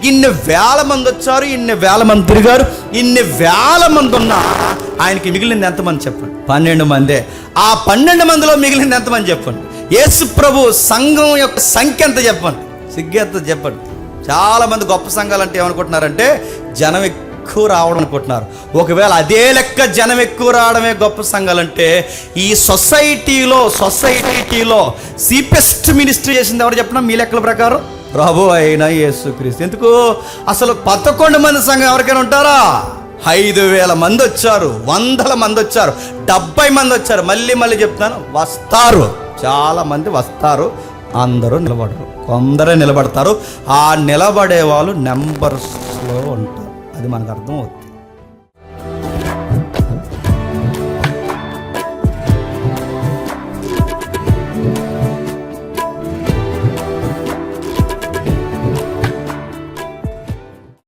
ఇన్ని వేల మంది వచ్చారు, ఇన్ని వేల మంది తిరిగారు, ఇన్ని వేల మంది ఉన్నా ఆయనకి మిగిలింది ఎంతమంది చెప్పండి? 12 మందే. ఆ 12 మందిలో మిగిలింది ఎంతమంది చెప్పండి? యేసు ప్రభు సంఘం యొక్క సంఖ్య ఎంత చెప్పండి? సిగ్గెంత చెప్పండి. చాలామంది గొప్ప సంఘాలు అంటే ఏమనుకుంటున్నారంటే జనం ఎక్కువ రావడం అనుకుంటున్నారు. ఒకవేళ అదే లెక్క జనం ఎక్కువ రావడమే గొప్ప సంఘాలంటే ఈ సొసైటీలో చీపెస్ట్ మినిస్ట్రీ చేసింది ఎవరు చెప్పినా మీ లెక్కల ప్రకారం? ప్రభు అయిన యేసుక్రీస్తు. ఎందుకు? అసలు 11 మంది సంఘం ఎవరికైనా ఉంటారా? 5,000 మంది వచ్చారు, 100 మంది వచ్చారు, 70 మంది వచ్చారు. మళ్ళీ చెప్తాను, వస్తారు, చాలా మంది వస్తారు. అందరూ నిలబడరు, కొందరే నిలబడతారు. ఆ నిలబడే వాళ్ళు నెంబర్స్లో ఉంటారు. అది మనకు అర్థం అవుతుంది.